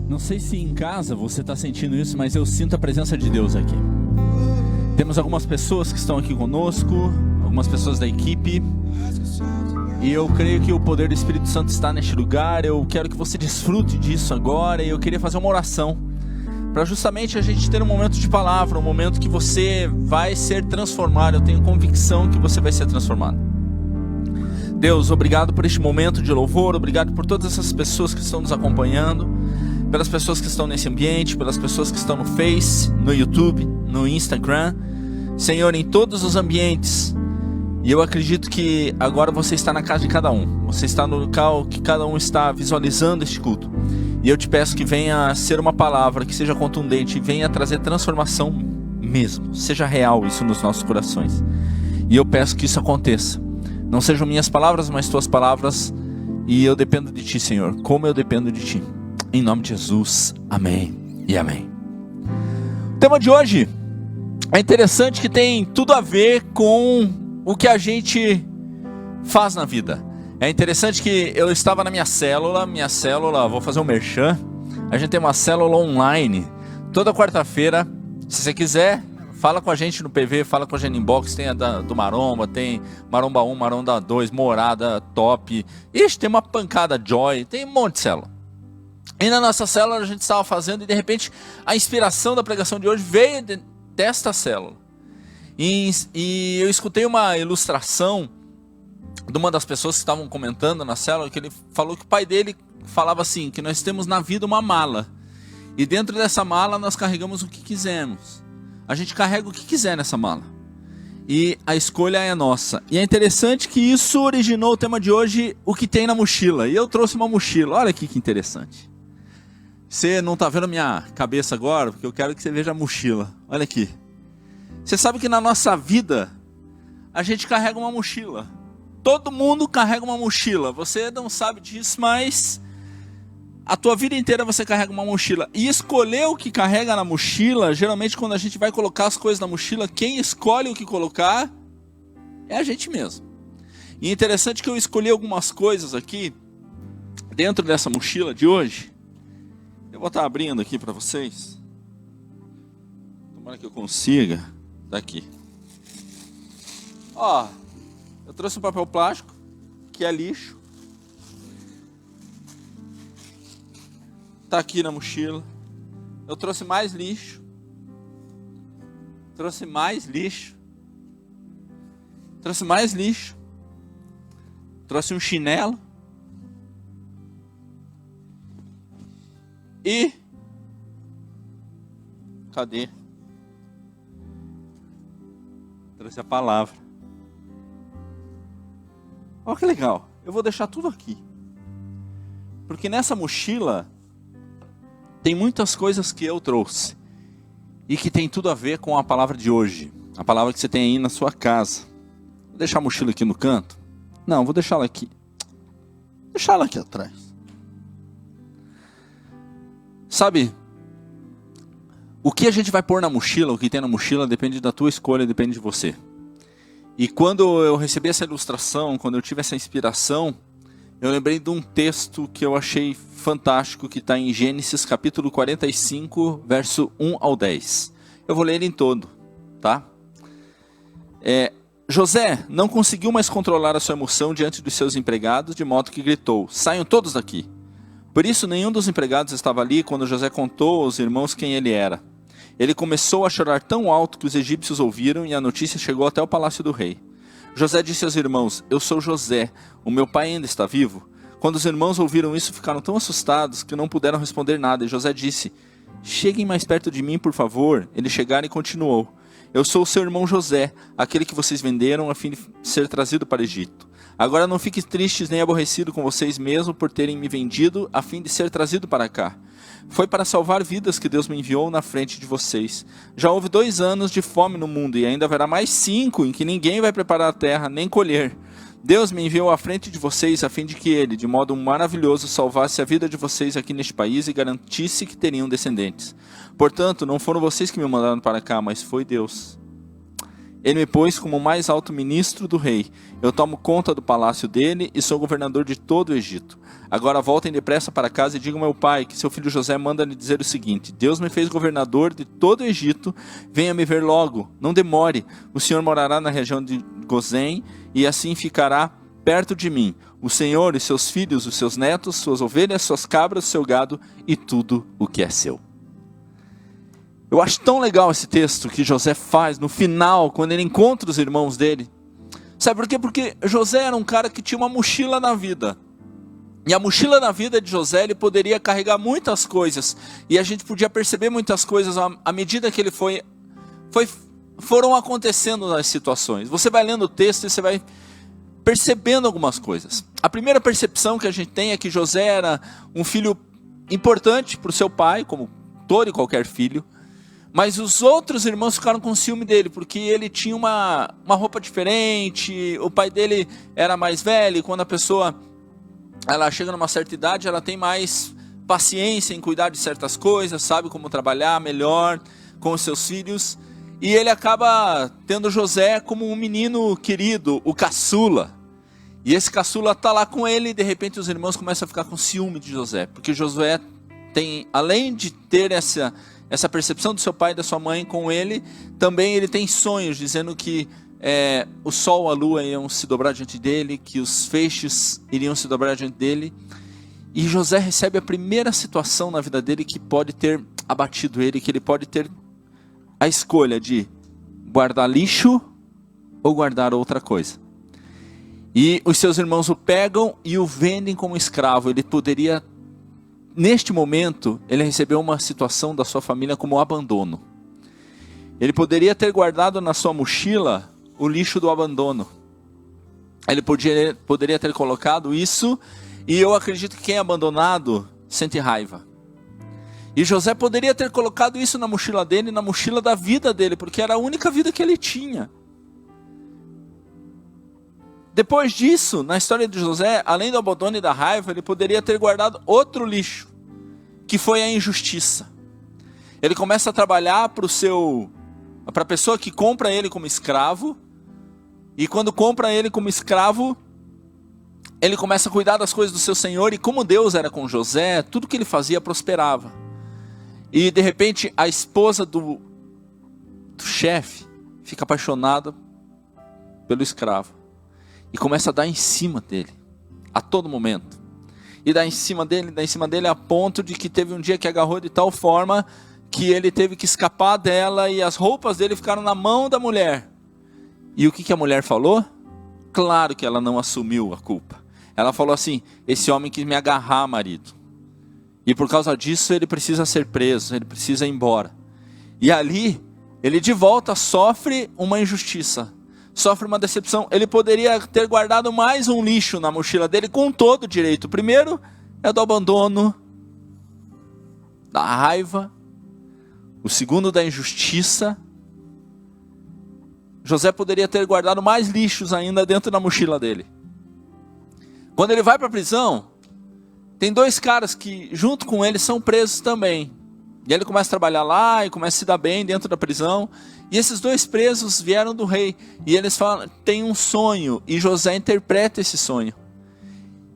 Não sei se em casa você está sentindo isso, mas eu sinto a presença de Deus aqui. Temos algumas pessoas que estão aqui conosco, algumas pessoas da equipe, e eu creio que o poder do Espírito Santo está neste lugar. Eu quero que você desfrute disso agora, e eu queria fazer uma oração para justamente a gente ter um momento de palavra, um momento que você vai ser transformado. Eu tenho convicção que você vai ser transformado. Deus, obrigado por este momento de louvor, obrigado por todas essas pessoas que estão nos acompanhando, pelas pessoas que estão nesse ambiente, pelas pessoas que estão no Face, no YouTube, no Instagram, Senhor, em todos os ambientes. E eu acredito que agora você está na casa de cada um, você está no local que cada um está visualizando este culto. E eu te peço que venha ser uma palavra que seja contundente e venha trazer transformação mesmo, seja real isso nos nossos corações. E eu peço que isso aconteça. Não sejam minhas palavras, mas tuas palavras. E eu dependo de ti, Senhor, como eu dependo de ti. Em nome de Jesus, amém e amém. O tema de hoje é interessante, que tem tudo a ver com o que a gente faz na vida. É interessante que eu estava na minha célula, vou fazer um merchan. A gente tem uma célula online, toda quarta-feira. Se você quiser, fala com a gente no PV, fala com a gente no inbox. Tem a do Maromba, tem Maromba 1, Maromba 2, Morada, Top. Ixi, tem uma pancada Joy, tem um monte de célula. E na nossa célula a gente estava fazendo, e de repente a inspiração da pregação de hoje veio desta célula. E eu escutei uma ilustração de uma das pessoas que estavam comentando na célula, que ele falou que o pai dele falava assim, que nós temos na vida uma mala. E dentro dessa mala nós carregamos o que quisermos. A gente carrega o que quiser nessa mala. E a escolha é nossa. E é interessante que isso originou o tema de hoje, o que tem na mochila. E eu trouxe uma mochila, olha aqui que interessante. Você não está vendo a minha cabeça agora, porque eu quero que você veja a mochila. Olha aqui. Você sabe que na nossa vida, a gente carrega uma mochila. Todo mundo carrega uma mochila. Você não sabe disso, mas a tua vida inteira você carrega uma mochila. E escolher o que carrega na mochila, geralmente quando a gente vai colocar as coisas na mochila, quem escolhe o que colocar é a gente mesmo. E é interessante que eu escolhi algumas coisas aqui, dentro dessa mochila de hoje. Eu vou estar abrindo aqui para vocês. Tomara que eu consiga. Tá aqui. Ó, eu trouxe um papel plástico, que é lixo. Tá aqui na mochila. Eu trouxe mais lixo. Trouxe mais lixo. Trouxe mais lixo. Trouxe um chinelo. E cadê? Trouxe a palavra. Olha que legal. Eu vou deixar tudo aqui. Porque nessa mochila tem muitas coisas que eu trouxe e que tem tudo a ver com a palavra de hoje. A palavra que você tem aí na sua casa. Vou deixar a mochila aqui no canto? Não, vou deixá-la aqui. Vou deixá-la aqui atrás. Sabe, o que a gente vai pôr na mochila, o que tem na mochila, depende da tua escolha, depende de você. E quando eu recebi essa ilustração, quando eu tive essa inspiração, eu lembrei de um texto que eu achei fantástico, que está em Gênesis capítulo 45, verso 1 ao 10. Eu vou ler ele em todo, tá? José não conseguiu mais controlar a sua emoção diante dos seus empregados, de modo que gritou: saiam todos daqui. Por isso nenhum dos empregados estava ali quando José contou aos irmãos quem ele era. Ele começou a chorar tão alto que os egípcios ouviram, e a notícia chegou até o palácio do rei. José disse aos irmãos: eu sou José, o meu pai ainda está vivo? Quando os irmãos ouviram isso, ficaram tão assustados que não puderam responder nada. E José disse: cheguem mais perto de mim, por favor. Eles chegaram e continuou: eu sou o seu irmão José, aquele que vocês venderam a fim de ser trazido para o Egito. Agora não fiquem tristes nem aborrecidos com vocês mesmos por terem me vendido a fim de ser trazido para cá. Foi para salvar vidas que Deus me enviou na frente de vocês. Já houve 2 anos de fome no mundo, e ainda haverá mais 5 em que ninguém vai preparar a terra nem colher. Deus me enviou à frente de vocês a fim de que Ele, de modo maravilhoso, salvasse a vida de vocês aqui neste país e garantisse que teriam descendentes. Portanto, não foram vocês que me mandaram para cá, mas foi Deus. Ele me pôs como o mais alto ministro do rei. Eu tomo conta do palácio dele e sou governador de todo o Egito. Agora voltem depressa para casa e digam ao meu pai que seu filho José manda lhe dizer o seguinte: Deus me fez governador de todo o Egito. Venha me ver logo, não demore. O Senhor morará na região de Gozém e assim ficará perto de mim. O Senhor e seus filhos, os seus netos, suas ovelhas, suas cabras, seu gado e tudo o que é seu. Eu acho tão legal esse texto que José faz no final, quando ele encontra os irmãos dele. Sabe por quê? Porque José era um cara que tinha uma mochila na vida. E a mochila na vida de José, ele poderia carregar muitas coisas. E a gente podia perceber muitas coisas à medida que ele foram acontecendo nas situações. Você vai lendo o texto e você vai percebendo algumas coisas. A primeira percepção que a gente tem é que José era um filho importante para o seu pai, como todo e qualquer filho. Mas os outros irmãos ficaram com ciúme dele, porque ele tinha uma roupa diferente, o pai dele era mais velho, e quando a pessoa ela chega numa certa idade, ela tem mais paciência em cuidar de certas coisas, sabe como trabalhar melhor com os seus filhos, e ele acaba tendo José como um menino querido, o caçula, e esse caçula está lá com ele, e de repente os irmãos começam a ficar com ciúme de José, porque Josué tem, além de ter essa percepção do seu pai e da sua mãe com ele, também ele tem sonhos, dizendo que o sol, a lua iam se dobrar diante dele, que os feixes iriam se dobrar diante dele, e José recebe a primeira situação na vida dele que pode ter abatido ele, que ele pode ter a escolha de guardar lixo ou guardar outra coisa. E os seus irmãos o pegam e o vendem como escravo. Ele poderia, neste momento, ele recebeu uma situação da sua família como abandono. Ele poderia ter guardado na sua mochila o lixo do abandono. Ele poderia ter colocado isso, e eu acredito que quem é abandonado sente raiva. E José poderia ter colocado isso na mochila dele, na mochila da vida dele, porque era a única vida que ele tinha. Depois disso, na história de José, além do abandono e da raiva, ele poderia ter guardado outro lixo, que foi a injustiça. Ele começa a trabalhar para a pessoa que compra ele como escravo, e quando compra ele como escravo, ele começa a cuidar das coisas do seu senhor, e como Deus era com José, tudo que ele fazia prosperava. E de repente a esposa do chefe fica apaixonada pelo escravo, e começa a dar em cima dele, a todo momento. E dá em cima dele a ponto de que teve um dia que agarrou de tal forma que ele teve que escapar dela, e as roupas dele ficaram na mão da mulher. E o que a mulher falou? Claro que ela não assumiu a culpa. Ela falou assim: esse homem quis me agarrar, marido, e por causa disso ele precisa ser preso, ele precisa ir embora. E ali, ele de volta sofre uma injustiça, sofre uma decepção. Ele poderia ter guardado mais um lixo na mochila dele com todo o direito. O primeiro é do abandono, da raiva. O segundo, da injustiça. José poderia ter guardado mais lixos ainda dentro da mochila dele. Quando ele vai para a prisão, tem dois caras que junto com ele são presos também. E ele começa a trabalhar lá e começa a se dar bem dentro da prisão. E esses dois presos vieram do rei. E eles falam, tem um sonho. E José interpreta esse sonho.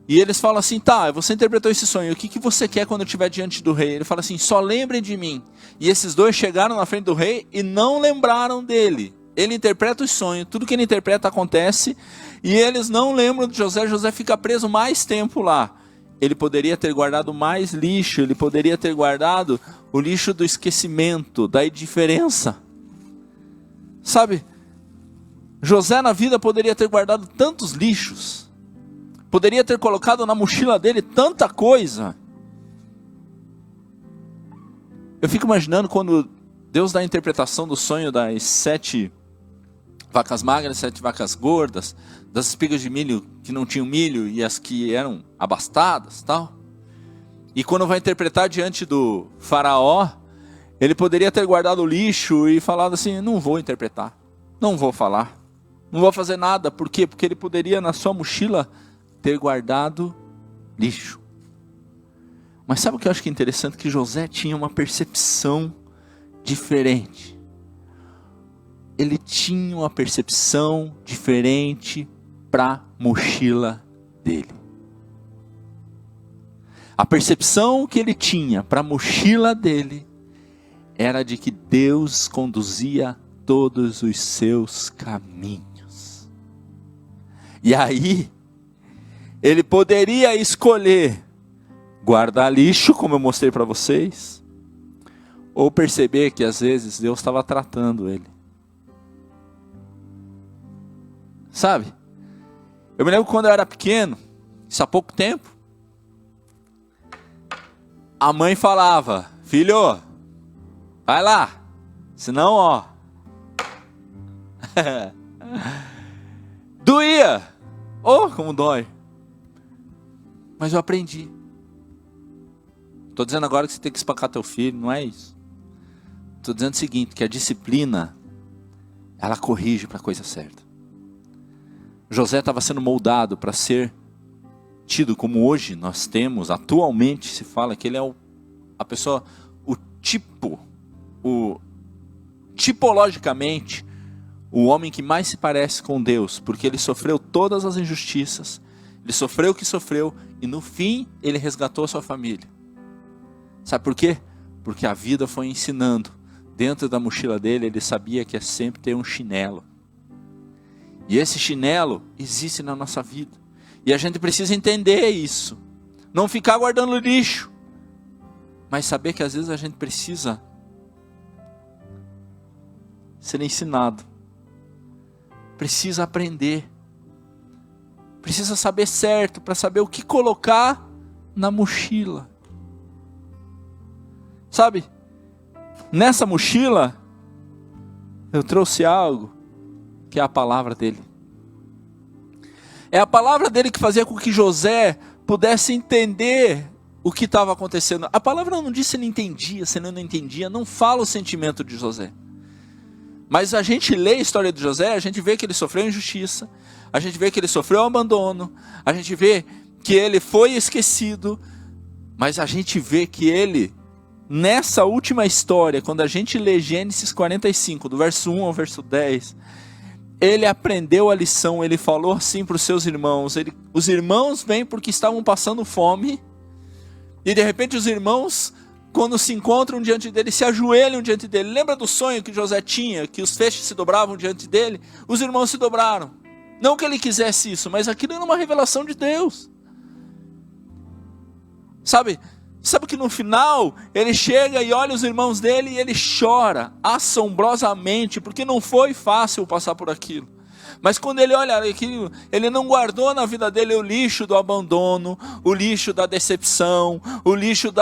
E eles falam assim: tá, você interpretou esse sonho, o que você quer quando estiver diante do rei? Ele fala assim: só lembrem de mim. E esses dois chegaram na frente do rei e não lembraram dele. Ele interpreta os sonhos, tudo que ele interpreta acontece. E eles não lembram de José. José fica preso mais tempo lá. Ele poderia ter guardado mais lixo, ele poderia ter guardado o lixo do esquecimento, da indiferença. Sabe, José na vida poderia ter guardado tantos lixos, poderia ter colocado na mochila dele tanta coisa. Eu fico imaginando quando Deus dá a interpretação do sonho das 7 vacas magras, 7 vacas gordas, das espigas de milho que não tinham milho e as que eram abastadas, tal. E quando vai interpretar diante do faraó, ele poderia ter guardado o lixo e falado assim: não vou interpretar, não vou falar, não vou fazer nada. Por quê? Porque ele poderia na sua mochila ter guardado lixo. Mas sabe o que eu acho que é interessante? Que José tinha uma percepção diferente. ele tinha uma percepção diferente para a mochila dele. A percepção que ele tinha para a mochila dele era de que Deus conduzia todos os seus caminhos. E aí, ele poderia escolher guardar lixo, como eu mostrei para vocês, ou perceber que às vezes Deus estava tratando ele. Sabe? Eu me lembro quando eu era pequeno, isso há pouco tempo, a mãe falava: filho, vai lá, senão ó. Doía. Oh, como dói. Mas eu aprendi. Estou dizendo agora que você tem que espancar teu filho, não é isso. Estou dizendo o seguinte, que a disciplina, ela corrige para a coisa certa. José estava sendo moldado para ser tido como hoje nós temos, atualmente se fala que ele é a pessoa, tipologicamente, o homem que mais se parece com Deus, porque ele sofreu todas as injustiças, ele sofreu o que sofreu, e no fim ele resgatou a sua família. Sabe por quê? Porque a vida foi ensinando. Dentro da mochila dele, ele sabia que é sempre ter um chinelo. E esse chinelo existe na nossa vida. E a gente precisa entender isso. Não ficar guardando lixo. Mas saber que às vezes a gente precisa ser ensinado. Precisa aprender. Precisa saber certo para saber o que colocar na mochila. Sabe? Nessa mochila, eu trouxe algo que é a palavra dele. É a palavra dele que fazia com que José pudesse entender o que estava acontecendo. A palavra não diz se ele entendia, se ele não entendia, não fala o sentimento de José. Mas a gente lê a história de José, a gente vê que ele sofreu injustiça, a gente vê que ele sofreu abandono, a gente vê que ele foi esquecido, mas a gente vê que ele, nessa última história, quando a gente lê Gênesis 45, do verso 1 ao verso 10, ele aprendeu a lição, ele falou assim para os seus irmãos, os irmãos vêm porque estavam passando fome, e de repente os irmãos, quando se encontram diante dele, se ajoelham diante dele. Lembra do sonho que José tinha, que os feixes se dobravam diante dele? Os irmãos se dobraram. Não que ele quisesse isso, mas aquilo era uma revelação de Deus. Sabe que no final, ele chega e olha os irmãos dele e ele chora assombrosamente, porque não foi fácil passar por aquilo. Mas quando ele olha aquilo, ele não guardou na vida dele o lixo do abandono, o lixo da decepção, o lixo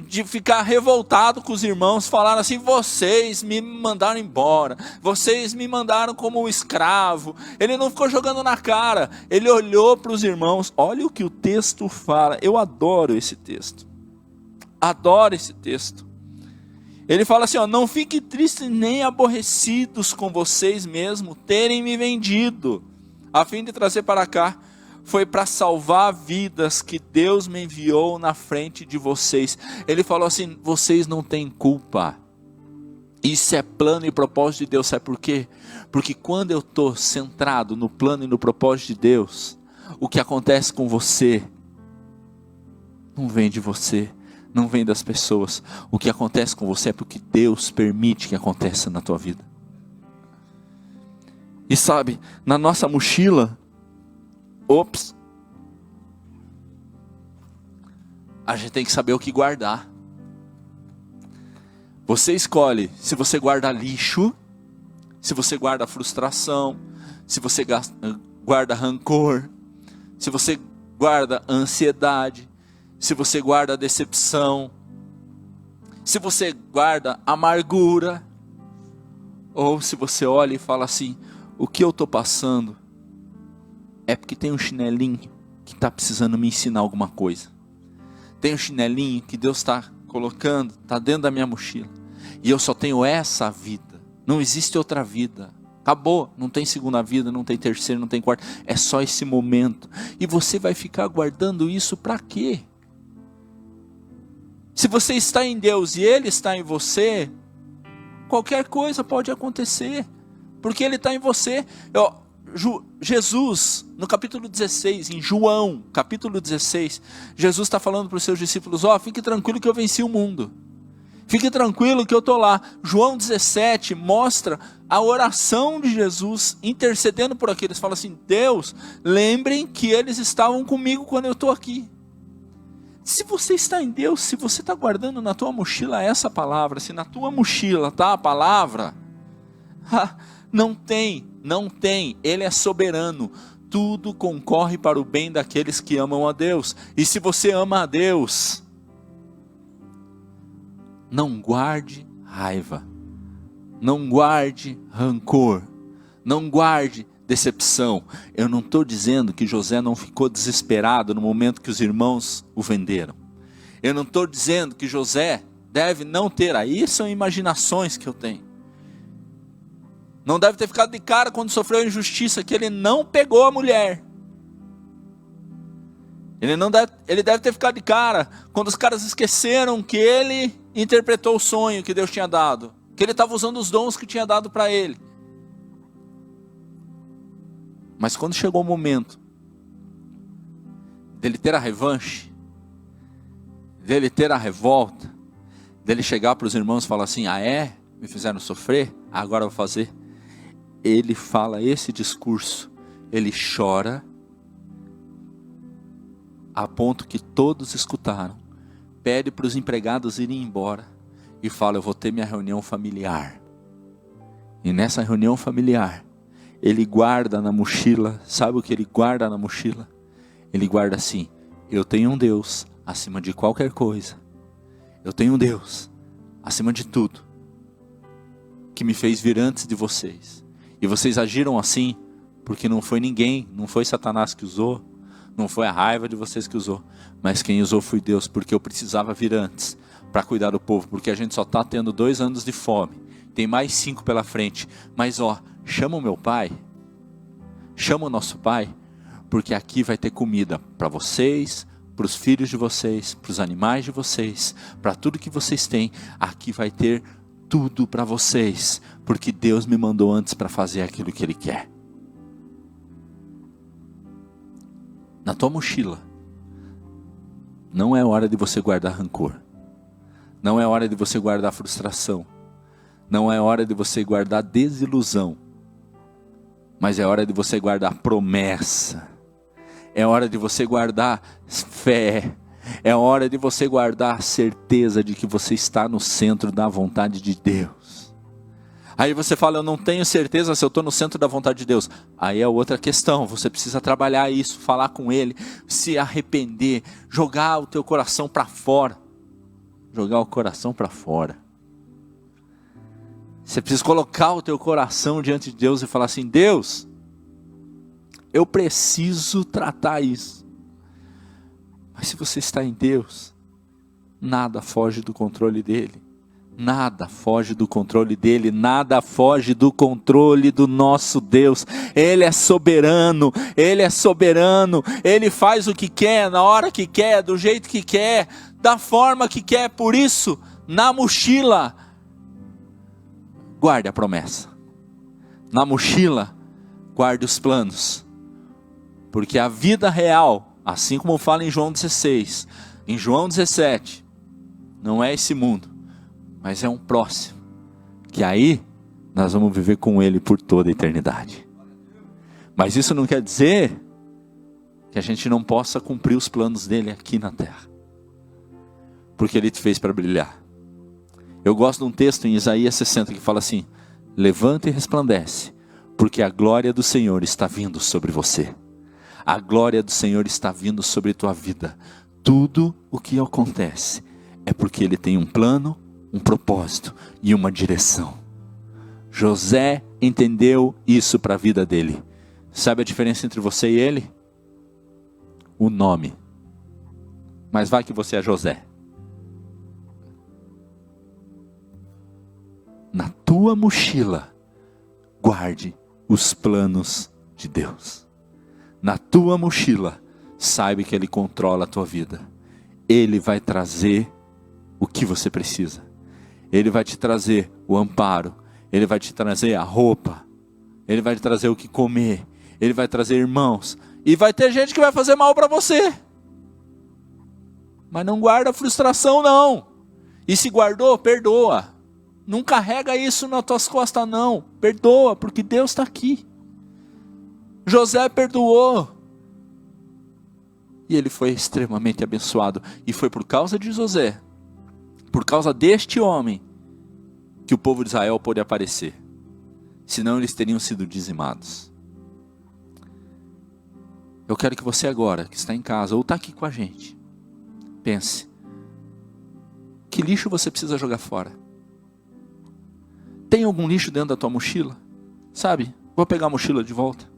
de ficar revoltado com os irmãos, falaram assim: vocês me mandaram embora, vocês me mandaram como um escravo. Ele não ficou jogando na cara, ele olhou para os irmãos. Olha o que o texto fala, eu adoro esse texto. Adoro esse texto. Ele fala assim, ó: não fiquem tristes nem aborrecidos com vocês mesmos terem me vendido, a fim de trazer para cá. Foi para salvar vidas que Deus me enviou na frente de vocês. Ele falou assim: vocês não têm culpa. Isso é plano e propósito de Deus. Sabe por quê? Porque quando eu estou centrado no plano e no propósito de Deus, o que acontece com você não vem de você, não vem das pessoas. O que acontece com você é porque Deus permite que aconteça na tua vida. E sabe, na nossa mochila, a gente tem que saber o que guardar. Você escolhe se você guarda lixo, se você guarda frustração, se você guarda rancor, se você guarda ansiedade, se você guarda decepção, se você guarda amargura, ou se você olha e fala assim: o que eu estou passando é porque tem um chinelinho que está precisando me ensinar alguma coisa. Tem um chinelinho que Deus está colocando, está dentro da minha mochila, e eu só tenho essa vida, não existe outra vida. Acabou, não tem segunda vida, não tem terceira, não tem quarta, é só esse momento. E você vai ficar guardando isso para quê? Se você está em Deus e Ele está em você, qualquer coisa pode acontecer. porque Ele está em você. Jesus, no capítulo 16, em João, capítulo 16, Jesus está falando para os seus discípulos, fique tranquilo que eu venci o mundo. Fique tranquilo que eu estou lá. João 17 mostra a oração de Jesus intercedendo por aqueles. Fala assim, Deus, lembrem que eles estavam comigo quando eu estou aqui. Se você está em Deus, se você está guardando na tua mochila essa palavra, se na tua mochila está a palavra, não tem, Ele é soberano. Tudo concorre para o bem daqueles que amam a Deus. E se você ama a Deus, não guarde raiva, não guarde rancor, não guarde decepção. Eu não estou dizendo que José não ficou desesperado no momento que os irmãos o venderam. Eu não estou dizendo que José deve não ter, aí são imaginações que eu tenho. Não deve ter ficado de cara quando sofreu injustiça, que ele não pegou a mulher. Ele deve ter ficado de cara quando os caras esqueceram que ele interpretou o sonho que Deus tinha dado, que ele estava usando os dons que tinha dado para ele. Mas quando chegou o momento dele ter a revanche, dele ter a revolta, dele chegar para os irmãos e falar assim, me fizeram sofrer, agora eu vou fazer. Ele fala esse discurso, ele chora, a ponto que todos escutaram, pede para os empregados irem embora, e fala, eu vou ter minha reunião familiar. E nessa reunião familiar, ele guarda na mochila, sabe o que ele guarda na mochila? Ele guarda assim, eu tenho um Deus acima de qualquer coisa, eu tenho um Deus acima de tudo, que me fez vir antes de vocês, e vocês agiram assim, porque não foi ninguém, não foi Satanás que usou, não foi a raiva de vocês que usou, mas quem usou foi Deus, porque eu precisava vir antes, para cuidar do povo, porque a gente só está tendo 2 anos de fome, tem mais 5 pela frente, mas chama o meu pai, chama o nosso pai, porque aqui vai ter comida para vocês, para os filhos de vocês, para os animais de vocês, para tudo que vocês têm, aqui vai ter tudo para vocês, porque Deus me mandou antes para fazer aquilo que Ele quer. Na tua mochila, não é hora de você guardar rancor, não é hora de você guardar frustração, não é hora de você guardar desilusão, mas é hora de você guardar promessa, é hora de você guardar fé, é hora de você guardar a certeza de que você está no centro da vontade de Deus. Aí você fala, eu não tenho certeza se eu estou no centro da vontade de Deus. Aí é outra questão, você precisa trabalhar isso, falar com Ele, se arrepender, jogar o teu coração para fora. Jogar o coração para fora. Você precisa colocar o teu coração diante de Deus e falar assim, Deus, eu preciso tratar isso. Mas se você está em Deus, nada foge do controle dEle. Nada foge do controle dEle, nada foge do controle do nosso Deus. Ele é soberano, Ele faz o que quer, na hora que quer, do jeito que quer, da forma que quer. Por isso, na mochila, guarde a promessa. Na mochila, guarde os planos. Porque a vida real, assim como fala em João 16, em João 17, não é esse mundo, mas é um próximo, que aí nós vamos viver com Ele por toda a eternidade. Mas isso não quer dizer que a gente não possa cumprir os planos dEle aqui na terra, porque Ele te fez para brilhar. Eu gosto de um texto em Isaías 60 que fala assim, levanta e resplandece, porque a glória do Senhor está vindo sobre você. A glória do Senhor está vindo sobre a tua vida. Tudo o que acontece é porque Ele tem um plano, um propósito e uma direção. José entendeu isso para a vida dele. Sabe a diferença entre você e ele? O nome. Mas vai que você é José. Na tua mochila, guarde os planos de Deus. Na tua mochila, saiba que Ele controla a tua vida. Ele vai trazer o que você precisa. Ele vai te trazer o amparo. Ele vai te trazer a roupa. Ele vai te trazer o que comer. Ele vai trazer irmãos. E vai ter gente que vai fazer mal para você. Mas não guarda frustração não. E se guardou, perdoa. Não carrega isso nas tuas costas não. Perdoa, porque Deus está aqui. José perdoou. E ele foi extremamente abençoado. E foi por causa de José, por causa deste homem, que o povo de Israel pôde aparecer. Senão eles teriam sido dizimados. Eu quero que você agora, que está em casa, ou está aqui com a gente, pense. Que lixo você precisa jogar fora? Tem algum lixo dentro da tua mochila? Sabe? Vou pegar a mochila de volta.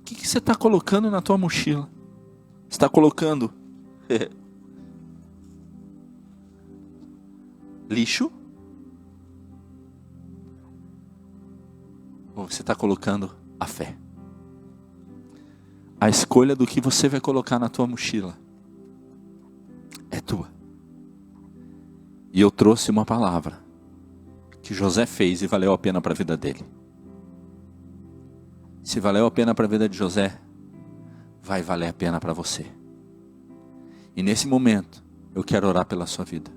O que você está colocando na tua mochila? Você está colocando lixo? Ou você está colocando a fé? A escolha do que você vai colocar na tua mochila é tua. E eu trouxe uma palavra que José fez e valeu a pena para a vida dele. Se valeu a pena para a vida de José, vai valer a pena para você. E nesse momento, eu quero orar pela sua vida.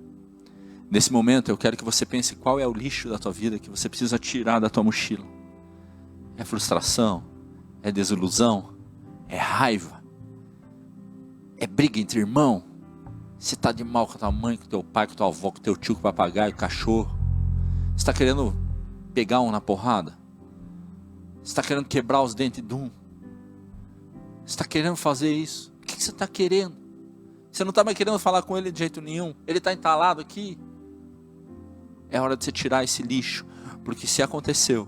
Nesse momento, eu quero que você pense qual é o lixo da tua vida que você precisa tirar da tua mochila. É frustração? É desilusão? É raiva? É briga entre irmão? Você está de mal com a tua mãe, com o teu pai, com a tua avó, com o teu tio, com o papagaio, com o cachorro? Você está querendo pegar um na porrada? Você está querendo quebrar os dentes de um? Você está querendo fazer isso? O que você está querendo? Você não está mais querendo falar com ele de jeito nenhum? Ele está entalado aqui? É hora de você tirar esse lixo. Porque se aconteceu,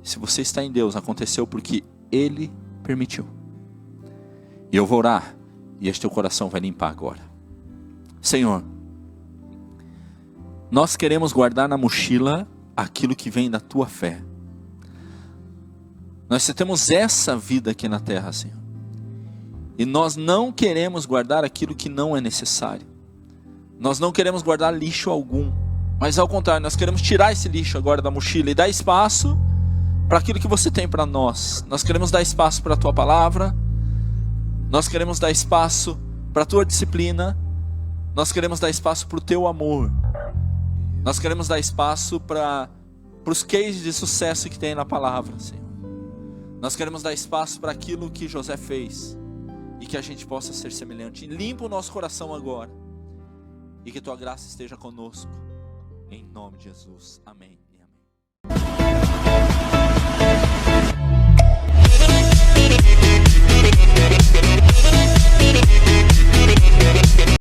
se você está em Deus, aconteceu porque Ele permitiu. E eu vou orar, e este teu coração vai limpar agora. Senhor, nós queremos guardar na mochila aquilo que vem da tua fé. Nós temos essa vida aqui na terra, Senhor. E nós não queremos guardar aquilo que não é necessário. Nós não queremos guardar lixo algum. Mas ao contrário, nós queremos tirar esse lixo agora da mochila e dar espaço para aquilo que você tem para nós. Nós queremos dar espaço para a tua palavra. Nós queremos dar espaço para a tua disciplina. Nós queremos dar espaço para o teu amor. Nós queremos dar espaço para os cases de sucesso que tem na palavra, Senhor. Nós queremos dar espaço para aquilo que José fez. E que a gente possa ser semelhante. Limpa o nosso coração agora. E que tua graça esteja conosco. Em nome de Jesus. Amém.